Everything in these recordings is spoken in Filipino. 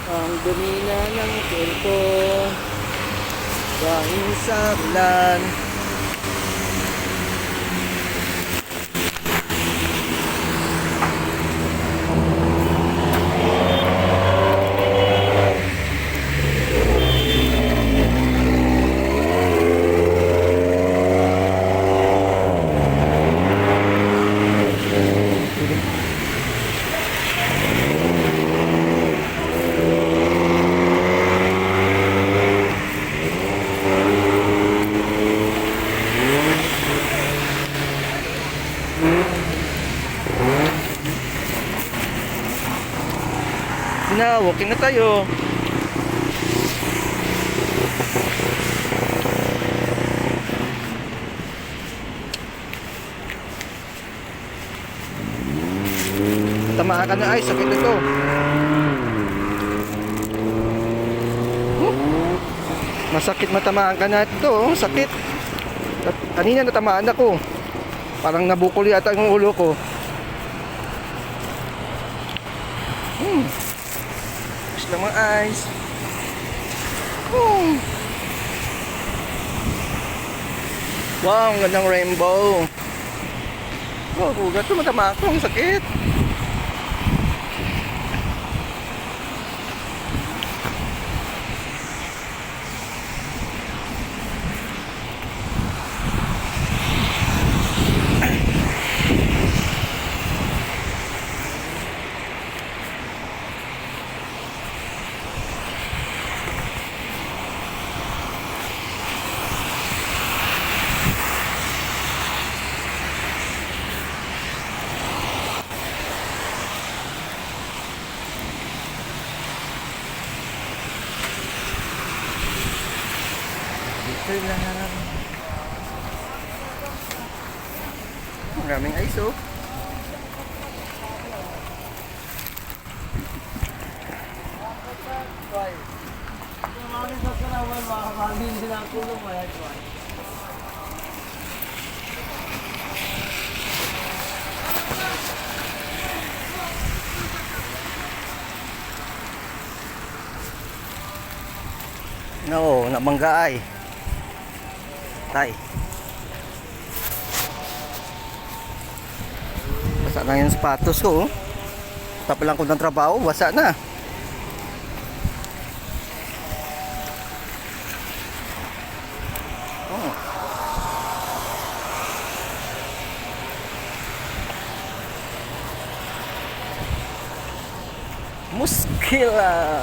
Ang dumi na ng cellphone dahil sa ulan. Na, walking na tayo. Tamaan ka na ay, sakit ito. Masakit matamaan ka na ito, sakit. Kanina natamaan ako. Parang nabukol yata yung ulo ko. Gusto lang mga eyes. Wow, ang gandang rainbow. Oh, hugat ito, matamaan ko, ang sakit. Ito lang. Maraming ice, oh. No, nabangga ay. Tay. Basa na yung sapatos ko, oh. Tapalan ko ng trabaho, basa na. Oh. Muskila.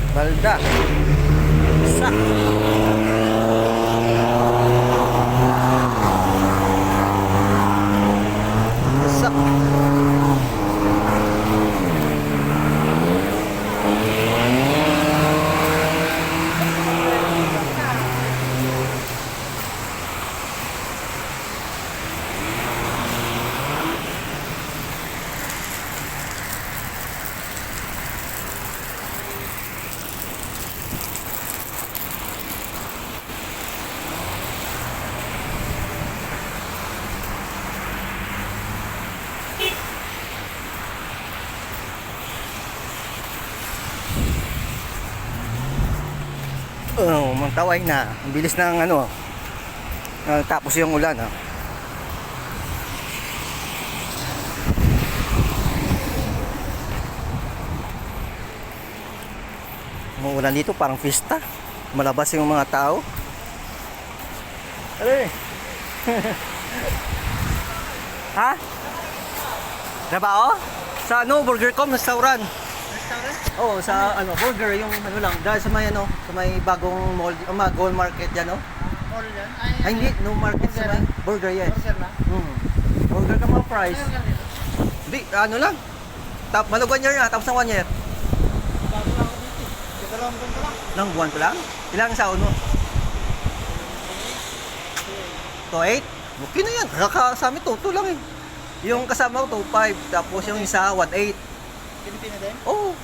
Balda. Sak. Sak. Oh, mantaway na. Ang bilis ng ano. Tapos yung ulan, ha. Umuulan dito, parang pista. Malabas yung mga tao. Ano eh? Ha? Trabaho? Sa ano, Burger.com, restaurant. Oh, sa ano, burger yung ano lang, dahil sa may ano, sa may bagong mall, gold market diyan, no? Mall yan? Ay, hindi, no market sa may burger, yes. Burger na? Burger ka mga price. Hindi, ano lang. Manog 1 year na, tapos ng 1 year. Bago lang ako dito. Dalawang buwan pa lang. Ilang buwan pa lang? Ilang sa uno? 2.8? Okay na yan. Sa amin, 2 lang eh. Yung kasama ko, 2.5. Tapos yung isa, 1.8. Pilipino din? Oo.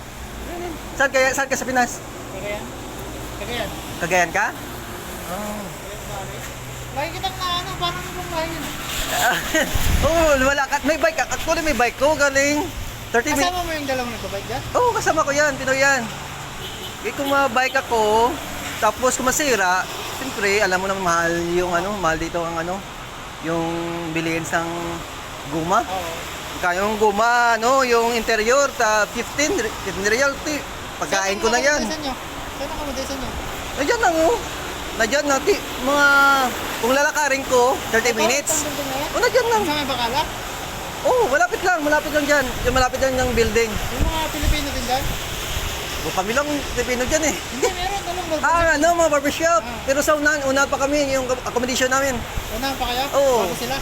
Saan ka sa Pinas? Cagayan? Cagayan? Cagayan ka? Oo. Lagi kitang na ano, parang yung bahay yun. Oo, wala ka. May bike ka. Actually, may bike ko. Galing 30 minutes. Kasama mo yung dalawang nagbabike dyan? Oo, kasama ko yan. Pinoy yan. Kung mabike ako, tapos kung masira, siyempre, alam mo na mahal yung mahal dito ang yung bilihin sang guma. Oo. Kaya yung guma, yung interior, 15 real. Pagkain ko na yan. Saan ang accommodation nyo? Nandiyan lang, oh. Nandiyan na, mga, kung lalakarin ko, 30 minutes. Itong building na yan? O, nandiyan lang. Sa may bakala? Oo, malapit lang dyan. Yung malapit lang yung building. Yung mga Pilipino din dyan? O, kami lang, Pilipino dyan eh. Hindi, meron dalawang barbershop. Mga barbershop. Ah. Pero sa una pa kami, yung accommodation namin. Unahan pa kayo? Oo. Bago sila?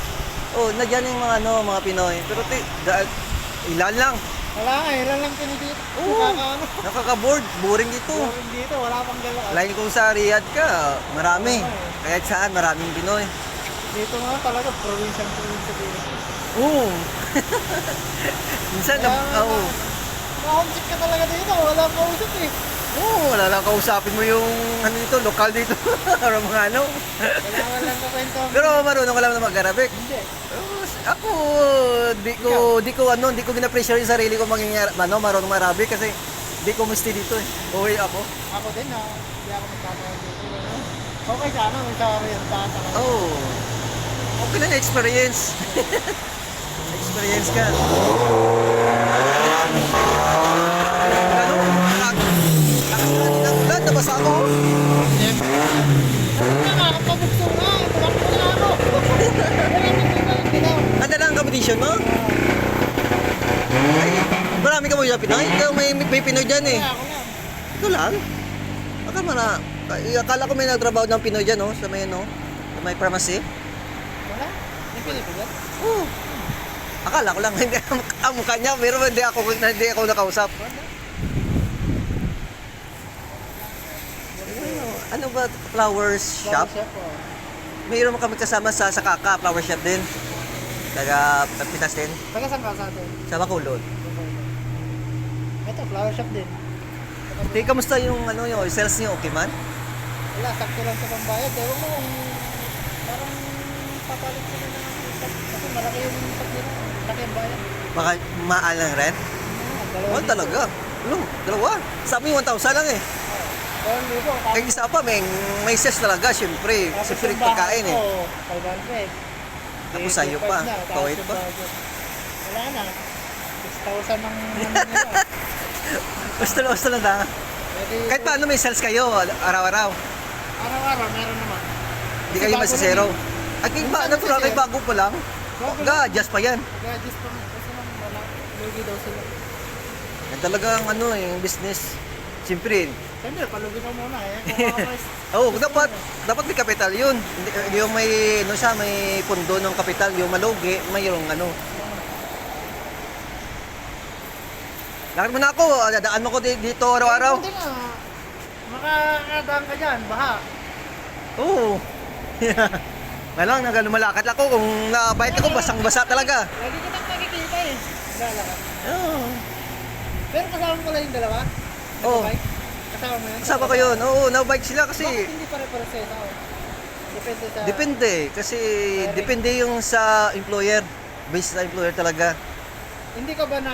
Oh, nandiyan yung mga Pinoy. Pero ilan lang. Wala nga, ilan lang tinitira. Oo. Nakakaano. Nakaka-board, boring dito. Boring dito, wala pang dalawa. Lain kung sa Riyadh ka, marami. Kahit saan, maraming Pinoy. Dito nga talaga, provincial dito. Oo. Minsan, oo. Ma-homesick ka talaga dito, wala pang kausap eh. Oo, wala lang kausapin mo yung dito, lokal dito. Or mga Wala lang kakwento. Pero marunong ka lang na mag-Arabic. Hindi. Ako, di ko gina-pressure yung sarili ko maging marunong Arabic kasi di ko musti dito eh. Uwi ako. Ako din na, hindi ako magkakaroon dito. Okay sana, may sa-orientan talaga. Oh. Okay na experience. Experience ka. Ano? Lakas na ng ulan, nabasa ako. Nakakapagugso na, tumakbo na ako. Anda na ang competition mo? Ay, marami ka mo dyan Pinoy? Ikaw may Pinoy dyan eh. Ako lang. Ito lang? Akala ko may nagtrabaho ng Pinoy dyan, sa may, sa may pharmacy. Wala? May Pilipino? Oo. Akala ko lang, hindi ang mukha niya, pero hindi ako nakausap. Ano ba, flowers shop? Mayroon kami kasama sa Kaka, flower shop din. Taga Pinas din. Taga saan ka sa atin? Sa Bacolod. Ito, flower shop din. Hey, kamusta yung yung sales niyo, okay man? Wala, sakto lang sa pambayad. Ewan mo kung parang papalit sila ng isap. Kasi malaki yung isap nila. Malaki yung bayad. Baka mahal ng rent? Oh, talaga. Dalawa. Sa amin 1,000 lang eh. 2,000. Kaya isa pa, may sales talaga, syempre. Tapos Syempre yung pagkain eh. bahay ko, 500. Tapos sa'yo pa, tawid pa. Wala na. 6,000 ang nila. Basta lang na. Pwede- Kahit paano may sales kayo, araw-araw. Araw-araw, meron naman. Hindi kayo bago masisero. lang Ay, natural, kay bago pa lang. Bago Just pa yan. Gadgets pa nga. Kasi lang wala. Lugi daw sila. Yan talaga ang yung business. Siyempre, Siyempre, palugi ka muna eh. Kung makakais. dapat may kapital yun. Yung may pundo ng kapital, yung malugi, mayroong Lakad mo na ako, dadaan mo ko dito araw-araw. Buti nga. Makakadaan ka dyan, baha. Oo. Malang, lumalakad ako. Kung nabait ako, basang-basa talaga. Lagi kitang nakikita eh. Lalakad. Oo. Pero kasama mo lang yung dalawa? Oo. Nagbabike? Kasama mo yun? Kasama ko yun. Oo, nabike sila kasi... Bakit hindi pare-pare sa'yo tao? Depende sa... Depende. Kasi depende yung sa employer. Based sa employer talaga. Hindi ka ba na...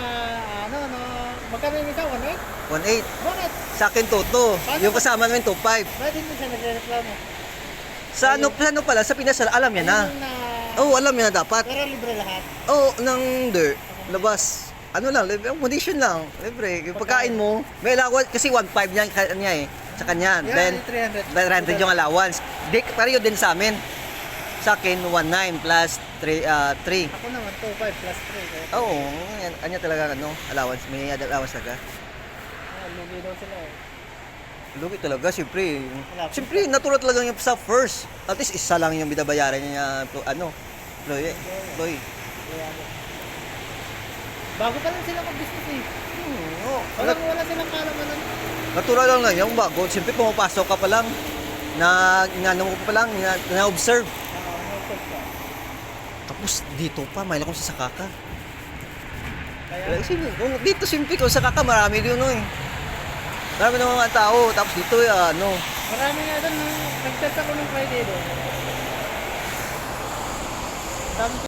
Magkano yung isa? 1.8? 1.8. Bakit? Sa akin, toto. Yung kasama namin, 2.5. Bakit hindi siya nagre-reklamo? Sa ano pala, sa Pinas, alam niya na. Ayun na... Oo, alam niya na dapat. Pero libre lahat. Oo, labas. Ano lang, condition lang. Libre. Yung pagkain mo, may allowance, kasi 1.5 niya sa kanya. Yan, Then, 300. 300 yung allowance. Pareho din sa amin. Sa akin, 1.9 plus 3. Ako naman, 2.5 plus 3. Oo, anya talaga allowance. May allowance talaga. Lugi daw sila eh. Lugi talaga, siyempre. Wala. Siyempre, natural talaga yung sa first. At least isa lang yung binabayaran niya, employee. Kaya, bago pa lang sila mag-business eh. Oo. Wala silang kalamanan. Natural lang na yung bago. Siyempre, pumapasok ka pa lang. Mo pa lang, na-observe. Nakakapag ka. Tapos dito pa, may lakong sa Kaka. Kaya Bayan. Kung dito simple ko sa Kaka marami din no eh. Marami naman mga tao. Tapos dito ano. Marami nga doon, nag-test ako ng Friday doon. Dami